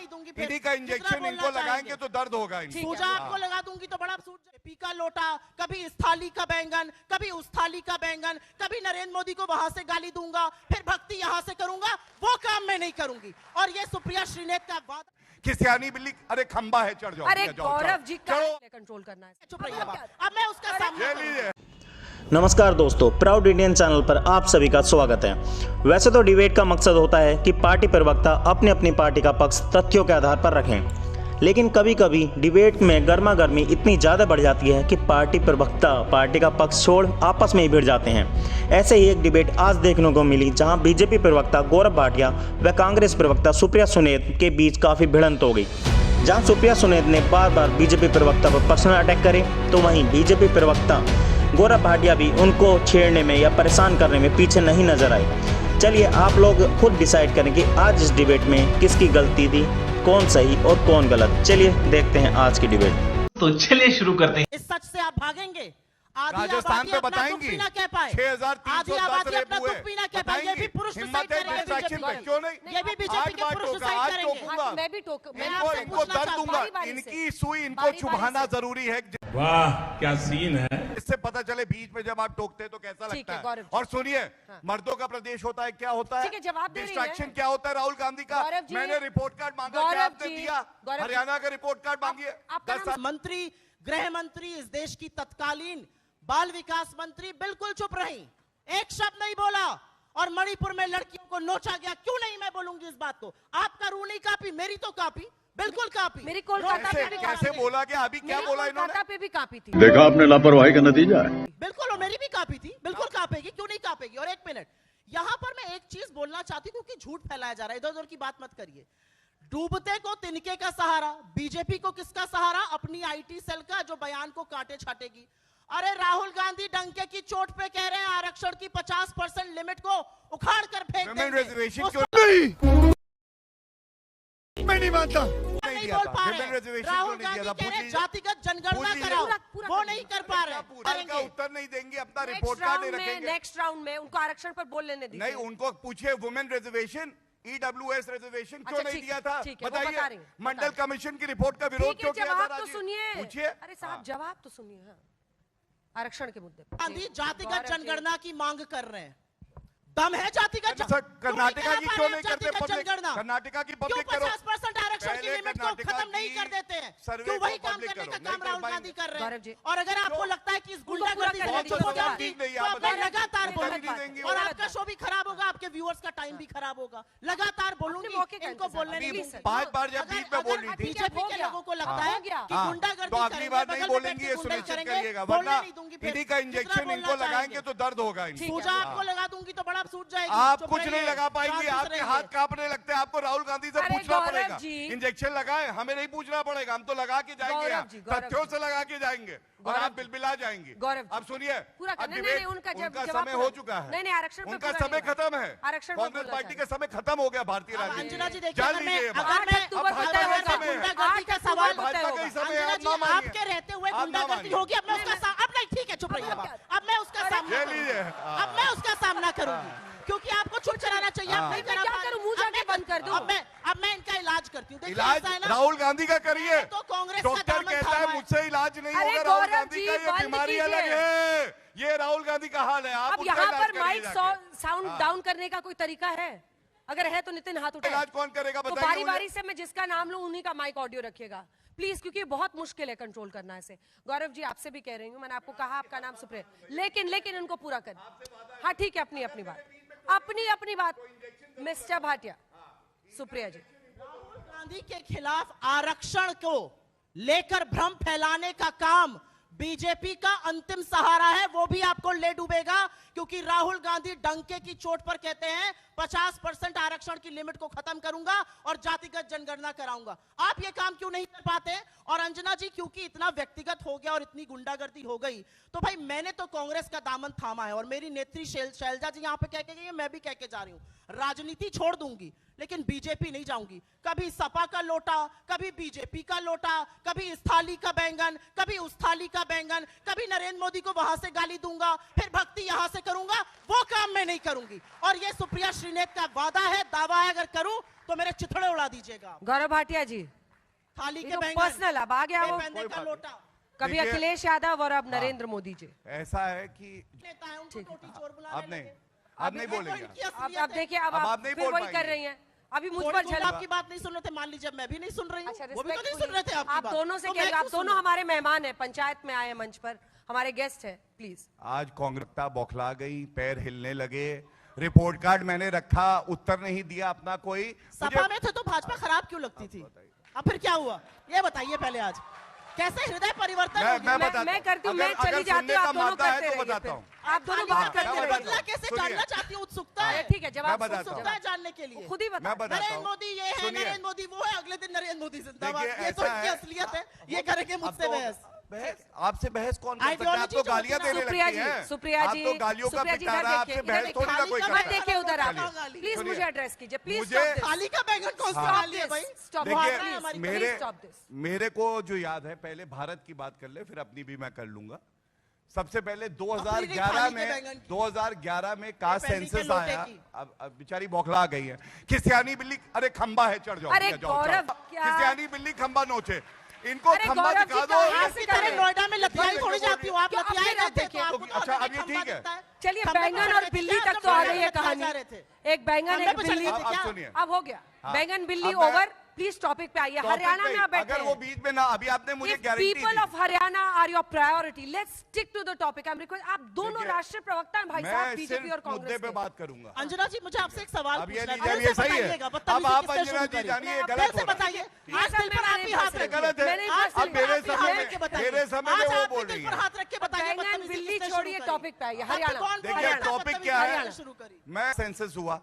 नहीं दूंगी, इन्हीं का इंजेक्शन इनको लगाएंगे तो दर्द होगा। सूजा आपको लगा दूंगी तो बड़ा सूझ जाए। पी का लोटा, कभी इस थाली का बैंगन, कभी उस थाली का बैंगन, कभी नरेंद्र मोदी को वहां से गाली दूंगा, फिर भक्ति यहां से करूंगा, वो काम मैं नहीं करूंगी। और ये सुप्रिया श्रीनेत का वादा कि सियानी बिल्ली, अरे खंबा है, चढ़ जाओ। अरे गौरव जी का कंट्रोल करना है। चुप रहिए। अब मैं उसका सामना नमस्कार दोस्तों, प्राउड इंडियन चैनल पर आप सभी का स्वागत है। वैसे तो डिबेट का मकसद होता है कि पार्टी प्रवक्ता अपनी अपनी पार्टी का पक्ष तथ्यों के आधार पर रखें, लेकिन कभी कभी डिबेट में गर्मा गर्मी इतनी ज़्यादा बढ़ जाती है कि पार्टी प्रवक्ता पार्टी का पक्ष छोड़ आपस में ही भिड़ जाते हैं। ऐसे ही एक डिबेट आज देखने को मिली, जहां बीजेपी प्रवक्ता गौरव भाटिया व कांग्रेस प्रवक्ता सुप्रिया सुनेत के बीच काफ़ी भिड़ंत हो गई। जहां सुप्रिया सुनेत ने बार बार बीजेपी प्रवक्ता पर पर्सनल अटैक करे, तो वहीं बीजेपी प्रवक्ता गौरव भाटिया भी उनको छेड़ने में या परेशान करने में पीछे नहीं नजर आए। चलिए आप लोग खुद डिसाइड करें कि आज इस डिबेट में किसकी गलती थी, कौन सही और कौन गलत। चलिए देखते हैं आज की डिबेट। तो चलिए शुरू करते हैं। इस सच से आप भागेंगे। राजस्थान पे बताएंगी 6,310 अपना दुख भी ना कह पाए। ये भी पुरुष हिम्मत है डिस्ट्रैक्शन पे, क्यों नहीं? ये भी बीजेपी के पुरुष सुसाइड करेंगे। मैं भी इनको दर्द दूंगा, इनकी सुई इनको चुभाना जरूरी है। वाह क्या सीन है। इससे पता चले बीच में जब आप टोकते हैं तो कैसा लगता है। और सुनिए, मर्दों का प्रदेश होता है, क्या होता है डिस्ट्रैक्शन, क्या होता है राहुल गांधी का। मैंने रिपोर्ट कार्ड मांगा, क्या आपने दिया? हरियाणा का रिपोर्ट कार्ड मांगिए। मंत्री, गृह मंत्री, इस देश की तत्कालीन बाल विकास मंत्री बिल्कुल चुप रही, एक शब्द नहीं बोला। और मणिपुर में लड़कियों को नोचा गया, क्यों नहीं मैं बोलूंगी इस बात को। आपका रूल नहीं कापी, मेरी तो कापी, बिल्कुल कापी। मेरी कोलकाता पे भी कैसे बोला गया? अभी क्या बोला इन्होंने? कोलकाता पे भी कापी थी। देखा आपने लापरवाही का नतीजा है। बिल्कुल, और मेरी भी कापी थी, बिल्कुल कापेगी, क्यों नहीं कापेगी। और एक मिनट, यहां पर मैं एक चीज बोलना चाहती हूँ, क्योंकि झूठ फैलाया जा रहा है, इधर उधर की बात मत करिए। डूबते को तिनके का सहारा, बीजेपी को किसका सहारा? अपनी आईटी सेल का, जो बयान को काटे छाटेगी। अरे राहुल गांधी डंके की चोट पे कह रहे हैं आरक्षण की 50% लिमिट को उखाड़ कर फेंक देंगे। रिजर्वेशन क्यों नहीं? मैं नहीं मानता। नहीं बोल पा रहे। राहुल गांधी कह रहे हैं जातिगत जनगणना कराओ, वो नहीं कर पा रहे। का उत्तर नहीं देंगे, अपना रिपोर्ट कार्ड नहीं रखेंगे। नेक्स्ट राउंड में उनको आरक्षण पर बोल लेने दीजिए। नहीं, उनको पूछिए वुमेन रिजर्वेशन, EWS रिजर्वेशन क्यों नहीं दिया था? बताइए, मंडल कमीशन की रिपोर्ट का विरोध क्यों किया था? जवाब तो सुनिए। पूछिए। अरे साहब जवाब तो सुनिए। आरक्षण के मुद्दे पर गांधी जातिगत जनगणना की मांग कर रहे हैं। दम है जातिगत कर्नाटका की क्यों नहीं करते? कर्नाटका की पब्लिक करो। 50% आरक्षण की लिमिट को खत्म नहीं कर देते हैं, क्यों वही काम करने का काम राहुल गांधी कर रहे हैं। और अगर आपको लगता है कि इस गुंडागर्दी लगातार बोलेंगे और आपका शो भी खराब होगा, आपके व्यूअर्स का टाइम भी खराब होगा, लगातार बोलूंगी, इनको बोलने नहीं। 5 बार जब बीच में बोल रही थी, बीजेपी के लोगों को लगता है कि गुंडागर्दी अगली बार नहीं बोलेंगी, ये सुनिश्चित करिएगा, वरना इन्हीं का इंजेक्शन इनको लगाएंगे तो दर्द होगा। सूजा आपको लगा दूंगी तो बड़ा सूझ जाएगी। आप कुछ नहीं लगा पाएंगे, आपके हाथ कांपने लगते हैं। आपको राहुल गांधी से पूछना पड़ेगा। इंजेक्शन लगाए, हमें नहीं पूछना पड़ेगा, हम तो लगा के जाएंगे, तथ्यों से लगा के जाएंगे और आप बिलबिला जाएंगे। अब सुनिए, उनका समय हो चुका है, उनका समय खत्म है। कांग्रेस पार्टी का समय खत्म हो गया। भारतीय अंजना जी राजनीति चल लीजिए, आपके रहते हुए गुंडागर्दी होगी। अब मैं उसका अब नहीं, ठीक है, चुप रहिए। अब मैं उसका सामना करूंगी, क्योंकि आपको चुप कराना चाहिए। आप नहीं करा पा रहे, मुंह जाके बंद कर दो। अब मैं इनका इलाज करती हूँ। इलाज राहुल गांधी का करिए। तो कांग्रेस डॉक्टर कहता है मुझसे इलाज नहीं होगा। राहुल गांधी का ये बीमारी अलग है, ये राहुल गांधी का हाल है। आप यहाँ पर माइक साउंड डाउन करने का कोई तरीका है? अगर है तो नितिन हाथ उठाए। इलाज कौन करेगा तो बारी बारी से मैं जिसका नाम लूं उन्हीं का माइक ऑडियो रखिएगा प्लीज, क्योंकि बहुत मुश्किल है कंट्रोल करना ऐसे। गौरव जी आपसे भी कह रही हूँ, मैंने आपको कहा आपका नाम सुप्रिया, लेकिन उनको पूरा कर। हाँ ठीक है, अपनी बात मिस्टर भाटिया। सुप्रिया जी, राहुल गांधी के खिलाफ आरक्षण को लेकर भ्रम फैलाने का काम बीजेपी का अंतिम सहारा है, वो भी आपको ले डूबेगा। क्योंकि राहुल गांधी डंके की चोट पर कहते हैं 50% आरक्षण की लिमिट को खत्म करूंगा और जातिगत जनगणना कराऊंगा। आप ये काम क्यों नहीं कर पाते? और अंजना जी, क्योंकि इतना व्यक्तिगत हो गया और इतनी गुंडागर्दी हो गई, तो भाई मैंने तो कांग्रेस का दामन थामा है। और मेरी नेत्री शैलजा जी यहाँ पे कह के गई है, मैं भी कह के जा रही हूँ, राजनीति छोड़ दूंगी लेकिन बीजेपी नहीं जाऊंगी। कभी सपा का लोटा, कभी बीजेपी का लोटा, कभी इस थाली का बैंगन, कभी उस थाली का बैंगन, कभी नरेंद्र मोदी को वहां से गाली दूंगा, फिर भक्ति यहां से करूंगा, वो काम मैं नहीं करूंगी। और ये सुप्रिया श्रीनेत का वादा है, दावा है, अगर करूं तो मेरे चिथड़े उड़ा दीजिएगा। गौरव भाटिया जी, थाली के तो बैंगन, पर्सनल अब आ गया वो, बेपैंदे का लोटा। कभी अखिलेश यादव और अब नरेंद्र मोदी जी। ऐसा है कि नेता है, उनको टोटी चोर बुलाने आप नहीं लगे। आप नहीं देखो बोलेंगे। इनकी असलियत अब है। देखिए, अब अब आप आप नहीं फिर बोल वही कर पाएंगे। रही हैं। अभी मुझ थोड़ी पर बहुत झलक, आपकी बात नहीं सुन रहे थे, मान लीजिए मैं भी नहीं सुन रही हूँ, अच्छा, वो भी तो नहीं सुन रहे थे आपकी आप बात। दोनों से तो कह मैं आप क्यों दोनों सुनूं? हमारे मेहमान हैं, पंचायत में आए हैं मंच पर, हमारे गेस्ट हैं, प्लीज। आज कांग्रेस बौखला गई, पैर हिलने लगे, रिपोर्ट कार्ड मैंने रखा, उत्तर नहीं दिया अपना कोई। सपा में थे तो भाजपा खराब क्यों लगती थी? अब फिर क्या हुआ ये बताइए पहले। आज कैसे हृदय परिवर्तन हो गया? मैं करती हूँ, मैं चली जाती हूँ, आप दोनों करते रहिए, बताता हूँ। आप दोनों बात करते मैं रहिए। बताता बदला कैसे जानना चाहती हूँ, उत्सुकता है। ठीक है, जवाब मैं बताता उत्सुकता है जानने के लिए। खुद ही मैं बता। बताता नरेंद्र हूँ। मोदी ये है, सुनिए। नरेंद्र मोदी वो है, अगले दिन नरेंद्र मोदी जिंदाबाद। देखिए, ये तो ऐसा इनकी है। असलियत है, ये करेंगे मुझसे बहस। आपसे बहस कौन कर सकता है? आप आइडियोलॉजी तो जो गालियां होती है ना, देने सुप्रिया लगती जी, हैं। सुप्रिया आप जी, तो गालियों का सुप्रिया जी, पिटारा, इधर आपसे देखिए, बहस इधर थोड़ी ना कोई देखिए, मत करता है। देखिए उधर आप, गाली। प्लीज सुनिए। मुझे एड्रेस कीजिए, प्लीज मुझे- स्टॉप दिस। थाली का बैंगन कौन सा Stop गाली है this. भाई? Stop वो this. आता है हमारी देखिए Please stop this. मेरे को जो याद है, पहले भारत की बात कर ले, फिर अपनी भी मैं कर लूंगा। सबसे पहले 2011 में 2011 में कास्ट पैंडी के सेंसस लोटे आया। की। अब बेचारी बौखला गई है। खिसियानी बिल्ली, अरे खंबा है, चढ़ जाओ। अरे जाओ, जाओ। गौरव, क्या- खिसियानी बिल्ली खंबा नोचे, इनको अरे खंबा गौरव दिखा जी, दो। कहाँ से कर रहे हैं? नोएडा में लतियाई थोड़ी जाती हूँ, आप क्यों? लतियाई अब रहते देखिए, तो आपको तो अच्छा, अंदर अब ये खंबा ठीक है। दिखता है। चलिए, खंबे बैंगन पर और बैठे बिल्ली थे, तक तो आ आप गई है लतियाई कहानी। जा रहे थे। एक बैंगन खंबे एक पे बिल्ली, चलिए थे क्या? आप सुनिए। अब हो गया। बैंगन बिल्ली अब मैं- ओवर, प्लीज टॉपिक पे आइए। हरियाणा में आप बैठे अगर वो बीच में ना, अभी आपने मुझे guarantee people of Haryana are your priority, let's stick to the topic. I am request, आप दोनों देखिए, राष्ट्रीय प्रवक्ता हैं भाई साहब, मैं बीजेपी और सिर्फ मुद्दे कांग्रेस पे के। बात करूंगा। अंजना जी, मुझे आपसे एक सवाल अब ये पूछना है। लीजिए, दिल ये से सही है। बताइएगा, अब बदतमीजी आप किससे अंजना शुरू जी करी? जानिए, आप गलत दिल से हो रहा है। बताइए। ये आज सब दिल पर मैंने आप ही नहीं हाथ बोला। रखिए। गलत है। मैंने आज अब दिल पर मेरे आप ही समय हाथ में- रख के बताइए। मेरे समय में आज वो आप बोल दिल रही पर हैं। हाथ रख के बताइए, बैंगन बदतमीजी बिल्ली किससे छोड़िए, शुरू करी? टॉपिक पे आइए। आपने हरियाणा। कौन देखिए, हरियाणा। टॉपिक क्या है? हरियाणा शुरू करी। मैं सेंसस हुआ,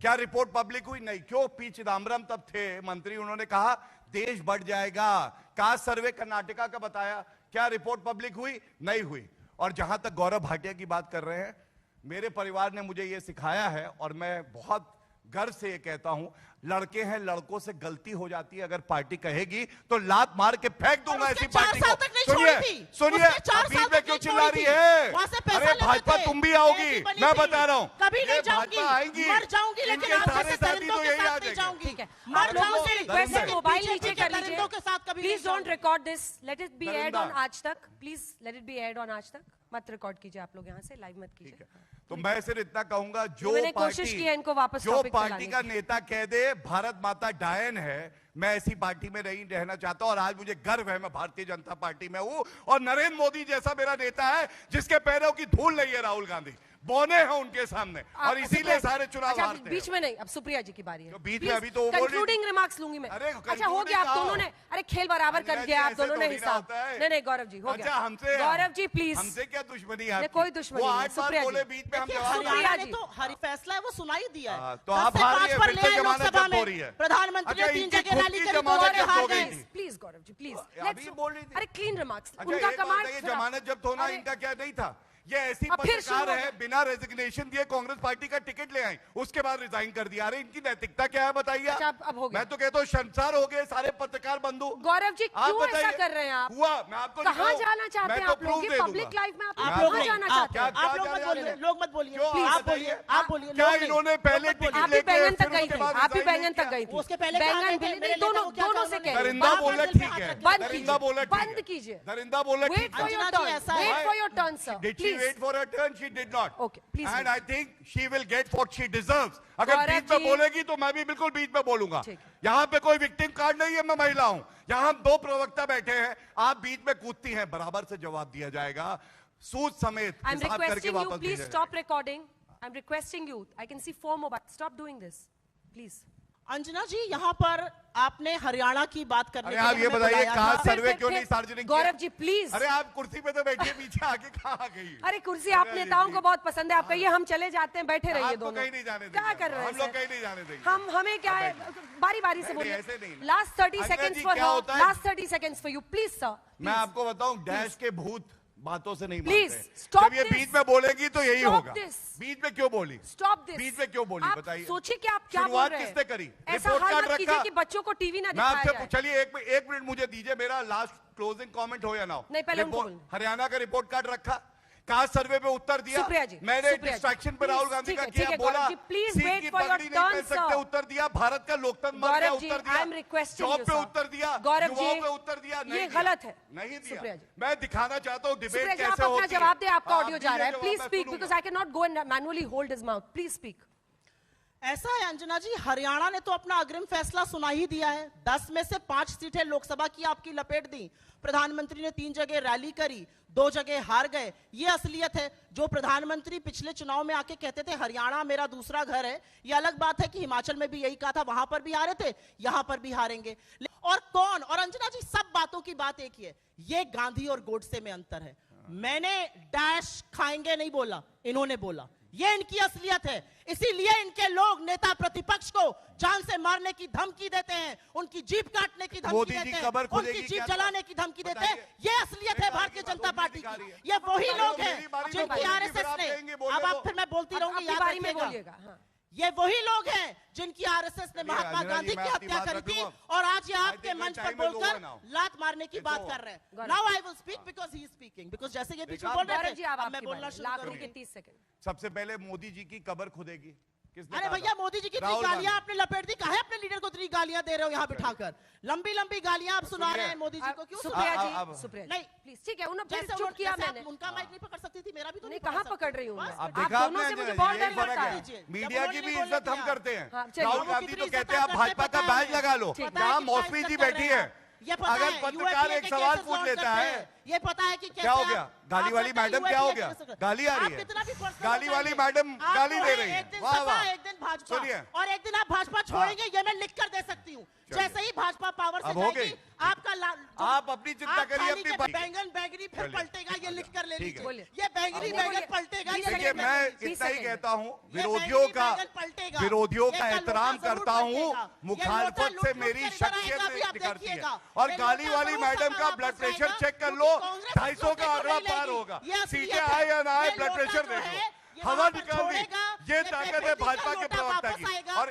क्या रिपोर्ट पब्लिक हुई? नहीं। क्यों? पी चिदम्बरम तब थे मंत्री, उन्होंने कहा देश बढ़ जाएगा। कास्ट सर्वे कर्नाटका का बताया, क्या रिपोर्ट पब्लिक हुई? नहीं हुई। और जहां तक गौरव भाटिया की बात कर रहे हैं, मेरे परिवार ने मुझे यह सिखाया है और मैं बहुत गर्व से ये कहता हूं, लड़के हैं, लड़कों से गलती हो जाती है। अगर पार्टी कहेगी तो लात मार के फेंक दूंगा और ऐसी उसके 4 पार्टी साल को। तक नहीं सुनिए छोड़ी थी। सुनिए, उसके 4 बीच साल में तक क्यों नहीं चिल्ला छोड़ी रही थी। है? वहां से पैसा अरे लेते भाजपा थे। तुम भी आओगी, ऐसी बनी मैं थी। बता रहा हूं। कभी नहीं ये जाऊंगी, भाजपा आएंगी, मर जाऊंगी, लेकिन इनके आप सारे जैसे साथी दरिंदों तो के यही साथ आ नहीं जाएंगे। जाऊंगी। ठीक है, मर आप लोगों जाऊंगी, से रिक्वेस्ट है, लेकिन मोबाइल पीछे नीचे के कर दरिंदों लीजिए। के साथ कभी प्लीज नहीं डोंट जाऊंगी। Record this, let it be aired दरिंदा। On Aaj Tak. Please let it be aired on Aaj Tak, मत रिकॉर्ड कीजिए आप लोग, यहाँ से लाइव मत कीजिए। तो मैं सिर्फ इतना कहूंगा, जो मैंने पार्टी कोशिश की है इनको वापस जो टॉपिक पे पार्टी लाने का की। नेता कह दे भारत माता डायन है, मैं ऐसी पार्टी में नहीं रहना चाहता। और आज मुझे गर्व है, मैं भारतीय जनता पार्टी में हूं और नरेंद्र मोदी जैसा मेरा नेता है जिसके पैरों की धूल नहीं है राहुल गांधी, बौने हैं उनके सामने, और इसीलिए सारे चुनाव अच्छा, हारते बीच हैं। में नहीं, अब सुप्रिया जी की बारी है। तो बीच में अभी तो वो बोल रही थी। कंक्लूडिंग रिमार्क्स लूंगी मैं। अरे, अच्छा, हो concluding गया, आप कहाँ दोनों हो? ने, अरे खेल बराबर कर अंजना दिया जी, आप ऐसे दोनों ने थोड़ी ना हिसाब। होता है। नहीं नहीं गौरव जी, हो अच्छा, गया। हमसे गौरव जी प्लीज। हमसे क्या दुश्मनी है नहीं, आपकी? कोई दुश्मनी वो नहीं है, 8 बार सुप्रिया बोले, जी। बीच में हम देखिए, जवाब हरियाणा सुप्रिया ने जी। तो हरी फैसला है वो सुनाई दिया है। तो आप 10 से हार रही 5 है, पर फिर ले से आए जमानत लोकसभा जब्त हो में। रही है। प्रधानमंत्री अच्छा, ने 3 इनकी जगह खुद रैली की करी, जमानत दोनों ने जब्त हार हो गई गए। थी। Please Gaurav ji, please. अभी बोल रही थी। अरे क्लीन रिमार्क्स, अच्छा, उनका एक और कमांड बताइए, जमानत जब्त होना अरे, इनका क्या नहीं था? ये ऐसी अब फिर पत्रकार शुरू हो है, गया। बिना रेजिग्नेशन दिए कांग्रेस पार्टी का टिकट ले आई, उसके बाद रिजाइन कर दिया। अरे इनकी नैतिकता क्या है बताइए? अच्छा, अब हो गया। मैं तो कहता हूँ शर्मसार हो गए सारे पत्रकार बंधु। गौरव जी, आप क्यों ऐसा बताइए। कर रहे हैं आप? हुआ, मैं आपको कहाँ दिखाऊं? जाना चाहते मैं हैं तो आप लोग? proof ये दे पब्लिक दूंगा। लाइफ में आप आप कहाँ लोग जाना नहीं, चाहते हैं? क्या- आप लोग मत बोलिए, लोग मत बोलिए, क्यों? आप आप बोलिए, बताइए। आप बोलिए। क्या लोग नहीं। इन्होंने पहले लोग मत बोलिए। आप भी बैंगन तक गई उसके थी, बाद आप भी resign बैंगन किया। तक गई थी। उसके पहले कहाँ बैंगन गए थे? बिल्ली मेरे नहीं, दोनों नेता को क्या दोनों कहा से उन्होंने? कह रही हूँ। दरिंदा बाप बोला मंदिर पे ठीक हाथ है, रख के बंद दरिंदा बोला ठीक बंद है। कीजिए। दरिंदा बोला वेट ठीक फॉर है। योर अंजना जी, टर्न, ऐसा है। Wait for your turn sir, Did she please. wait for her turn? She did not. Okay, please And wait. I think she will get what she deserves. अगर गौरव बीच में जी। बोलेगी तो मैं भी बिल्कुल बीच में बोलूंगा। ठीक है। यहाँ पे कोई विक्टिम कार्ड नहीं है, मैं महिला हूँ। यहाँ हम 2 प्रवक्ता बैठे हैं, आप बीच में कूदती हैं, बराबर से जवाब दिया जाएगा, सूद समेत I'm हिसाब करके requesting you, वापस please भेजा stop recording. I'm requesting you. I can see 4 mobile. Stop doing this, please. Anjana जी, यहाँ पर आपने हरियाणा की बात करने अरे के आप लिए ये हमें बताइए, बुलाया कास्ट था। सर्वे क्यों फिर- नहीं सार्वजनिक गौरव किया? जी, प्लीज। अरे आप कुर्सी पे तो बैठिए, पीछे आके कहाँ आ गई? अरे कुर्सी आप नेताओं को बहुत पसंद है, आप कहिए हम चले जाते हैं, बैठे रहिए आपको दोनों। कहीं नहीं जाने देंगे। क्या कर रहे हैं हम लोग सर? कहीं नहीं जाने देंगे। हम हमें क्या है, बारी बारी से नहीं, बोलिए। ऐसे नहीं। लास्ट 30 अंजना सेकंड्स जी, फॉर क्या हर, होता है? Last 30 seconds for you, please sir. मैं आपको बताऊं, डैश के भूत बातों से नहीं Please, मानते। stop जब ये this. बीच में बोलेगी तो यही Stop होगा। this. बीच में क्यों बोली? Stop this. बीच में क्यों बोली? आप बताइए। सोचिए कि आप क्या बोल शुरुआत रहे हैं। किसने करी? ऐसा रिपोर्ट हाल कार्ड मत कीजिए रखा। कि बच्चों को टीवी ना मैं दिखाया आपसे जाए। चलिए एक मिनट मुझे दीजिए, मेरा लास्ट क्लोजिंग कमेंट हो या ना हो। नहीं, पहले उनको बोलना। हरियाणा का रिपोर्ट कार्ड रखा, कास्ट सर्वे पे उत्तर दिया। सुप्रिया जी, मैंने सुप्रिया जी, डिस्ट्रैक्शन पे please, राहुल गांधी ठीक का है, किया, ठीक है, बोला गौरव जी, please सिंह wait की for your पगड़ी नहीं पहन turn, सकते, sir. उत्तर दिया। भारत का लोकतंत्र मर गया, गौरव जी, उत्तर I दिया। am requesting जॉब you, पे sir. उत्तर दिया, गौरव युवाओं जी, पे उत्तर दिया, ये नहीं गलत दिया। है। नहीं सुप्रिया दिया। जी। मैं दिखाना चाहता हूँ डिबेट सुप्रिया जी, कैसे आप अपना होती है। जवाब दें, आपका हाँ, ऑडियो जा रहा है। दीजिए प्लीज जवाब, स्पीक मैं because I can not go and manually hold his mouth. Please speak. ऐसा है अंजना जी, हरियाणा ने तो अपना अग्रिम फैसला सुना ही दिया है। 10 में से 5 सीटें लोकसभा की आपकी लपेट दी। प्रधानमंत्री ने 3 जगह रैली करी, 2 जगह हार गए। ये असलियत है। जो प्रधानमंत्री पिछले चुनाव में आके कहते थे हरियाणा मेरा दूसरा घर है, ये अलग बात है कि हिमाचल में भी यही कहा था, वहां पर भी हारे थे, यहां पर भी हारेंगे। और कौन, और अंजना जी सब बातों की बात एक ही है, ये गांधी और गोडसे में अंतर है। मैंने डैश खाएंगे नहीं बोला, इन्होंने बोला। ये इनकी असलियत है। इसीलिए इनके लोग नेता प्रतिपक्ष को जान से मारने की धमकी देते हैं, उनकी जीप काटने की धमकी देते हैं, उनकी जीप जलाने की धमकी देते हैं। ये असलियत है भारतीय जनता पार्टी की। ये वही लोग हैं जिनकी आरएसएस ने, अब फिर मैं बोलती रहूंगी, याद रखिएगा, ये वही लोग हैं जिनकी आरएसएस ने महात्मा गांधी की हत्या करी थी और आज ये आपके मंच पर बोलकर लात मारने की बात कर रहे हैं। Now I will speak because he is speaking, because जैसे ये बीच में बोल रहे थे, अब मैं बोलना शुरू करूंगी। 30 सेकंड। सबसे पहले मोदी जी की कब्र खुदेगी। अरे भैया, मोदी जी की इतनी गालियां आपने लपेट दी, काहे अपने लीडर को इतनी गालियां दे रहे हो यहाँ बिठाकर? लंबी लंबी गालियां आप सुना रहे हैं मोदी जी को, क्यों? सुप्रिया जी, सुप्रिया नहीं प्लीज, ठीक है, उन्होंने जैसे चुप किया मैंने। उनका माइक नहीं पकड़ सकती थी, मेरा भी तो नहीं, कहाँ पकड़ रही हूँ मैं? अब आप देखा दोनों से आपने, मुझे बहुत डर यही फर्क लगता है। है। मीडिया की भी इज्जत हम करते हैं। हाँ, चलिए। राहुल गांधी तो कहते हैं आप भाजपा का बैज लगा लो, जहाँ मौसमी जी बैठी है। अगर पत्रकार एक सवाल पूछ लेता है, ये पता है कि क्या हो गया? गाली वाली मैडम क्या हो गया? गाली आ रही है, गाली वाली मैडम गाली दे रही है। एक दिन वाह सपा, वाह, एक दिन भाजपा, सुनिए। और एक दिन आप भाजपा छोड़ेंगे, ये मैं लिख कर दे सकती हूँ। जैसे ही भाजपा पावर से अब हो जाएगी, गई। आपका आप अपनी चिंता करिए, अपनी बात। बैंगन बैगनी फिर पलटेगा, ये लिख कर ले ठीक है। लीजिए। ये बैंगनी बैगन पलटेगा। देखिए, मैं इतना ही कहता हूँ, विरोधियों का एहतराम करता हूँ, मुखालफत से मेरी शख्सियत निकलती है। और गाली वाली मैडम का ब्लड प्रेशर चेक कर लो, 250 का आंकड़ा पार होगा। सीटें आए या ना आए, ब्लड प्रेशर देखो, हवा निकाल दी। ये ताकत है भाजपा के प्रवक्ता की। और